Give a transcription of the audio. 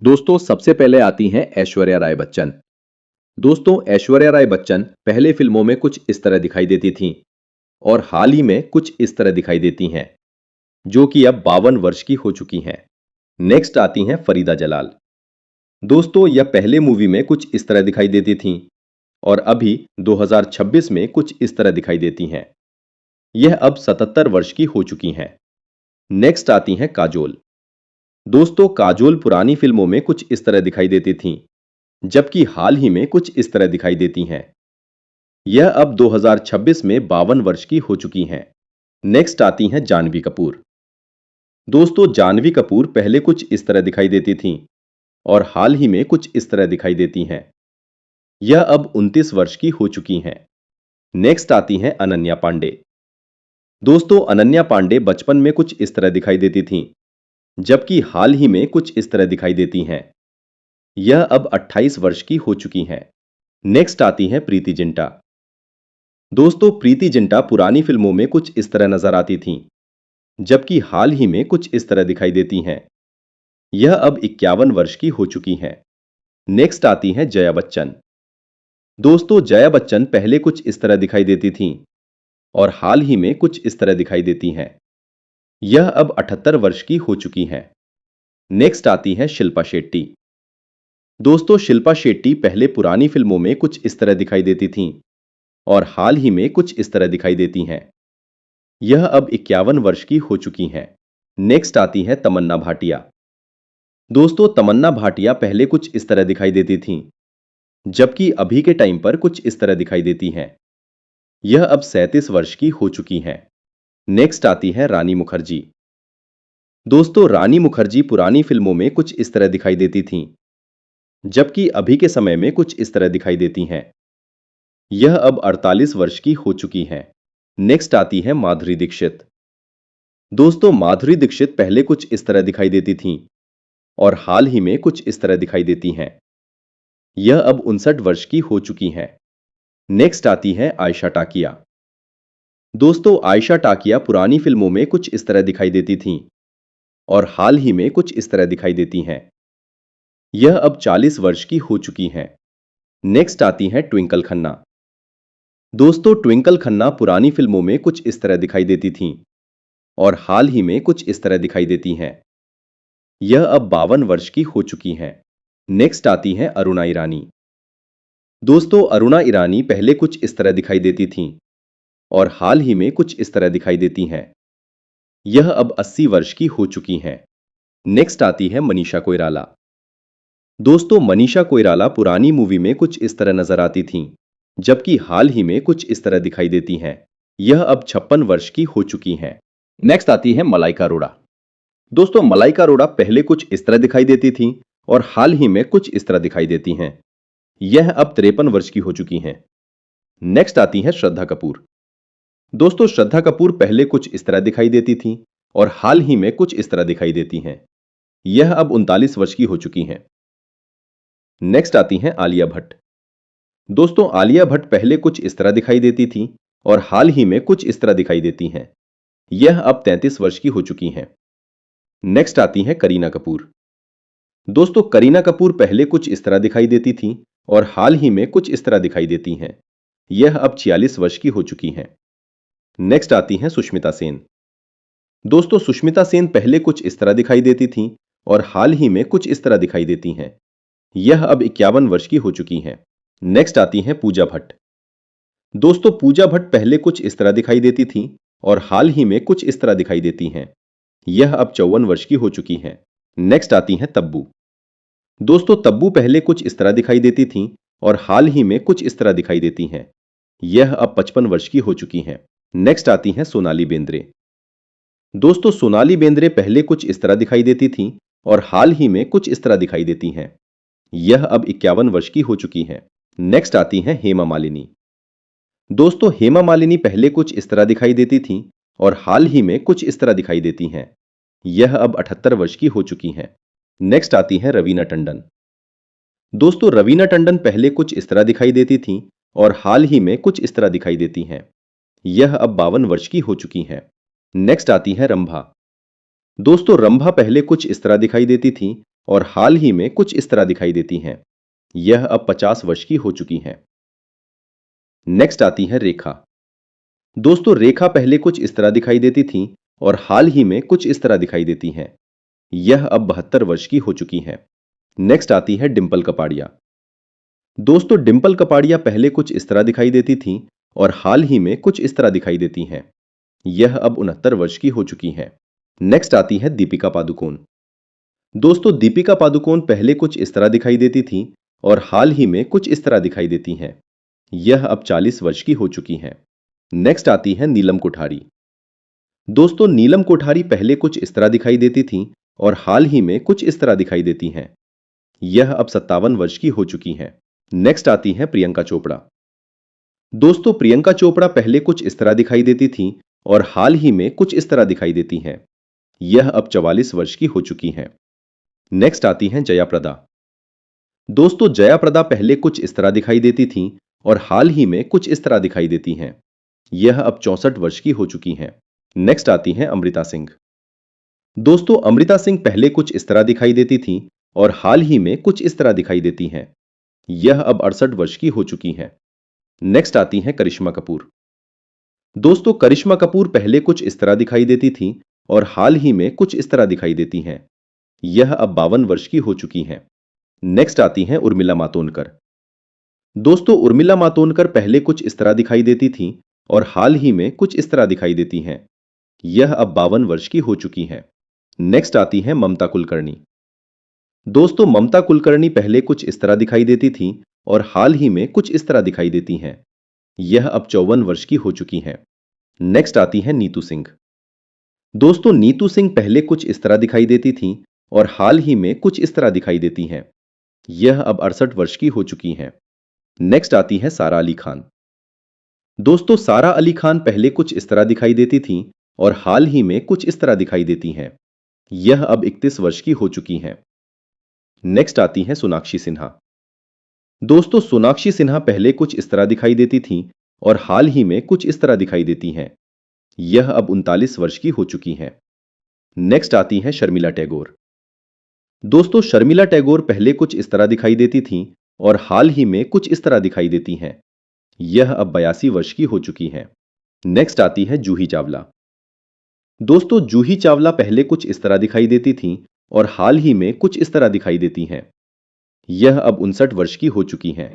दोस्तों सबसे पहले आती हैं ऐश्वर्या राय बच्चन। दोस्तों ऐश्वर्या राय बच्चन पहले फिल्मों में कुछ इस तरह दिखाई देती थीं और हाल ही में कुछ इस तरह दिखाई देती हैं, जो कि अब 52 वर्ष की हो चुकी हैं। नेक्स्ट आती हैं फरीदा जलाल। दोस्तों यह पहले मूवी में कुछ इस तरह दिखाई देती थीं और अभी 2026 में कुछ इस तरह दिखाई देती हैं। यह अब 77 वर्ष की हो चुकी हैं। नेक्स्ट आती हैं काजोल। दोस्तों काजोल पुरानी फिल्मों में कुछ इस तरह दिखाई देती थीं, जबकि हाल ही में कुछ इस तरह दिखाई देती हैं। यह अब 2026 में 52 वर्ष की हो चुकी हैं। नेक्स्ट आती हैं जानवी कपूर। दोस्तों जानवी कपूर पहले कुछ इस तरह दिखाई देती थीं और हाल ही में कुछ इस तरह दिखाई देती हैं। यह अब 29 वर्ष की हो चुकी हैं। नेक्स्ट आती हैं अनन्या पांडे। दोस्तों अनन्या पांडे बचपन में कुछ इस तरह दिखाई देती थीं, जबकि हाल ही में कुछ इस तरह दिखाई देती हैं। यह अब 28 वर्ष की हो चुकी हैं। नेक्स्ट आती हैं प्रीति जिंटा। दोस्तों प्रीति जिंटा पुरानी फिल्मों में कुछ इस तरह नजर आती थीं, जबकि हाल ही में कुछ इस तरह दिखाई देती हैं। यह अब 51 वर्ष की हो चुकी हैं। नेक्स्ट आती हैं जया बच्चन। दोस्तों जया बच्चन पहले कुछ इस तरह दिखाई देती थीं और हाल ही में कुछ इस तरह दिखाई देती हैं। यह अब 78 वर्ष की हो चुकी हैं। नेक्स्ट आती है शिल्पा शेट्टी। दोस्तों शिल्पा शेट्टी पहले पुरानी फिल्मों में कुछ इस तरह दिखाई देती थीं और हाल ही में कुछ इस तरह दिखाई देती हैं। यह अब 51 वर्ष की हो चुकी हैं। नेक्स्ट आती है तमन्ना भाटिया। दोस्तों तमन्ना भाटिया पहले कुछ इस तरह दिखाई देती थीं, जबकि अभी के टाइम पर कुछ इस तरह दिखाई देती हैं। यह अब 37 वर्ष की हो चुकी हैं। नेक्स्ट आती है रानी मुखर्जी। दोस्तों रानी मुखर्जी पुरानी फिल्मों में कुछ इस तरह दिखाई देती थीं, जबकि अभी के समय में कुछ इस तरह दिखाई देती हैं। यह अब 48 वर्ष की हो चुकी हैं। नेक्स्ट आती है माधुरी दीक्षित। दोस्तों माधुरी दीक्षित पहले कुछ इस तरह दिखाई देती थीं और हाल ही में कुछ इस तरह दिखाई देती हैं। यह अब 59 वर्ष की हो चुकी हैं। नेक्स्ट आती है आयशा टाकिया। दोस्तों आयशा टाकिया पुरानी फिल्मों में कुछ इस तरह दिखाई देती थीं और हाल ही में कुछ इस तरह दिखाई देती हैं। यह अब 40 वर्ष की हो चुकी हैं। नेक्स्ट आती हैं ट्विंकल खन्ना। दोस्तों ट्विंकल खन्ना पुरानी फिल्मों में कुछ इस तरह दिखाई देती थीं और हाल ही में कुछ इस तरह दिखाई देती हैं। यह अब 52 वर्ष की हो चुकी हैं। नेक्स्ट आती हैं अरुणा ईरानी। दोस्तों अरुणा ईरानी पहले कुछ इस तरह दिखाई देती थीं और हाल ही में कुछ इस तरह दिखाई देती हैं। यह अब 80 वर्ष की हो चुकी हैं। नेक्स्ट आती है मनीषा कोइराला। दोस्तों मनीषा कोइराला पुरानी मूवी में कुछ इस तरह नजर आती थीं, जबकि हाल ही में कुछ इस तरह दिखाई देती हैं। यह अब 56 वर्ष की हो चुकी हैं। नेक्स्ट आती है मलाइका अरोड़ा। दोस्तों मलाइका अरोड़ा पहले कुछ इस तरह दिखाई देती थीं और हाल ही में कुछ इस तरह दिखाई देती हैं। यह अब 53 वर्ष की हो चुकी हैं। नेक्स्ट आती है श्रद्धा कपूर। दोस्तों श्रद्धा कपूर पहले कुछ इस तरह दिखाई देती थीं और हाल ही में कुछ इस तरह दिखाई देती हैं। यह अब 39 वर्ष की हो चुकी हैं। नेक्स्ट आती हैं आलिया भट्ट। दोस्तों आलिया भट्ट पहले कुछ इस तरह दिखाई देती थीं और हाल ही में कुछ इस तरह दिखाई देती हैं। यह अब 33 वर्ष की हो चुकी हैं। नेक्स्ट आती हैं करीना कपूर। दोस्तों करीना कपूर पहले कुछ इस तरह दिखाई देती थीं और हाल ही में कुछ इस तरह दिखाई देती हैं। यह अब 46 वर्ष की हो चुकी हैं। नेक्स्ट आती हैं सुष्मिता सेन। दोस्तों सुष्मिता सेन पहले कुछ इस तरह दिखाई देती थीं और हाल ही में कुछ इस तरह दिखाई देती हैं। यह अब 51 वर्ष की हो चुकी हैं। नेक्स्ट आती हैं पूजा भट्ट। दोस्तों पूजा भट्ट पहले कुछ इस तरह दिखाई देती थीं और हाल ही में कुछ इस तरह दिखाई देती हैं। यह अब 54 वर्ष की हो चुकी हैं। नेक्स्ट आती हैं तब्बू। दोस्तों तब्बू पहले कुछ इस तरह दिखाई देती थीं और हाल ही में कुछ इस तरह दिखाई देती हैं। यह अब 55 वर्ष की हो चुकी हैं। नेक्स्ट आती हैं सोनाली बेंद्रे। दोस्तों सोनाली बेंद्रे पहले कुछ इस तरह दिखाई देती थीं और हाल ही में कुछ इस तरह दिखाई देती हैं। यह अब 51 वर्ष की हो चुकी हैं। नेक्स्ट आती हैं हेमा मालिनी। दोस्तों हेमा मालिनी पहले कुछ इस तरह दिखाई देती थीं और हाल ही में कुछ इस तरह दिखाई देती हैं। यह अब 78 वर्ष की हो चुकी हैं। नेक्स्ट आती हैं रवीना टंडन। दोस्तों रवीना टंडन पहले कुछ इस तरह दिखाई देती थीं और हाल ही में कुछ इस तरह दिखाई देती हैं। यह अब 52 वर्ष की हो चुकी हैं। नेक्स्ट आती है रंभा। दोस्तों रंभा पहले कुछ इस तरह दिखाई देती थीं और हाल ही में कुछ इस तरह दिखाई देती हैं। यह अब 50 वर्ष की हो चुकी हैं। नेक्स्ट आती है रेखा। दोस्तों रेखा पहले कुछ इस तरह दिखाई देती थीं और हाल ही में कुछ इस तरह दिखाई देती हैं। यह अब 72 वर्ष की हो चुकी हैं। नेक्स्ट आती है डिंपल कपाड़िया। दोस्तों डिंपल कपाड़िया पहले कुछ इस तरह दिखाई देती थीं और हाल ही में कुछ इस तरह दिखाई देती हैं। यह अब 69 वर्ष की हो चुकी हैं। नेक्स्ट आती है दीपिका पादुकोण। दोस्तों दीपिका पादुकोण पहले कुछ इस तरह दिखाई देती थीं और हाल ही में कुछ इस तरह दिखाई देती हैं। यह अब 40 वर्ष की हो चुकी हैं। नेक्स्ट आती है नीलम कोठारी। दोस्तों नीलम कोठारी पहले कुछ इस तरह दिखाई देती थीं और हाल ही में कुछ इस तरह दिखाई देती हैं। यह अब 57 वर्ष की हो चुकी हैं। नेक्स्ट आती हैं प्रियंका चोपड़ा। दोस्तों प्रियंका चोपड़ा पहले कुछ इस तरह दिखाई देती थीं और हाल ही में कुछ इस तरह दिखाई देती हैं। यह अब 44 वर्ष की हो चुकी हैं। नेक्स्ट आती हैं जया प्रदा। दोस्तों जया प्रदा पहले कुछ इस तरह दिखाई देती थीं और हाल ही में कुछ इस तरह दिखाई देती हैं। यह अब 64 वर्ष की हो चुकी हैं। नेक्स्ट आती हैं अमृता सिंह। दोस्तों अमृता सिंह पहले कुछ इस तरह दिखाई देती थीं और हाल ही में कुछ इस तरह दिखाई देती हैं। यह अब 68 वर्ष की हो चुकी हैं। नेक्स्ट आती हैं करिश्मा कपूर। दोस्तों करिश्मा कपूर पहले कुछ इस तरह दिखाई देती थीं और हाल ही में कुछ इस तरह दिखाई देती हैं। यह अब 52 वर्ष की हो चुकी हैं। नेक्स्ट आती हैं उर्मिला मातोंडकर। दोस्तों उर्मिला मातोंडकर पहले कुछ इस तरह दिखाई देती थीं और हाल ही में कुछ इस तरह दिखाई देती हैं। यह अब 52 वर्ष की हो चुकी हैं। नेक्स्ट आती हैं ममता कुलकर्णी। दोस्तों ममता कुलकर्णी पहले कुछ इस तरह दिखाई देती थीं और हाल ही में कुछ इस तरह दिखाई देती हैं। यह अब 54 वर्ष की हो चुकी हैं। नेक्स्ट आती हैं नीतू सिंह। दोस्तों नीतू सिंह पहले कुछ इस तरह दिखाई देती थीं और हाल ही में कुछ इस तरह दिखाई देती हैं। यह अब 68 वर्ष की हो चुकी हैं। नेक्स्ट आती है सारा अली खान। दोस्तों सारा अली खान पहले कुछ इस तरह दिखाई देती थीं और हाल ही में कुछ इस तरह दिखाई देती हैं। यह अब 31 वर्ष की हो चुकी हैं। नेक्स्ट आती हैं सोनाक्षी सिन्हा। दोस्तों सोनाक्षी सिन्हा पहले कुछ इस तरह दिखाई देती थीं और हाल ही में कुछ इस तरह दिखाई देती हैं। यह अब 39 वर्ष की हो चुकी हैं। नेक्स्ट आती हैं शर्मिला टैगोर। दोस्तों शर्मिला टैगोर पहले कुछ इस तरह दिखाई देती थीं और हाल ही में कुछ इस तरह दिखाई देती हैं। यह अब 82 वर्ष की हो चुकी हैं। नेक्स्ट आती है जूही चावला। दोस्तों जूही चावला पहले कुछ इस तरह दिखाई देती थीं और हाल ही में कुछ इस तरह दिखाई देती हैं। यह अब 59 वर्ष की हो चुकी हैं।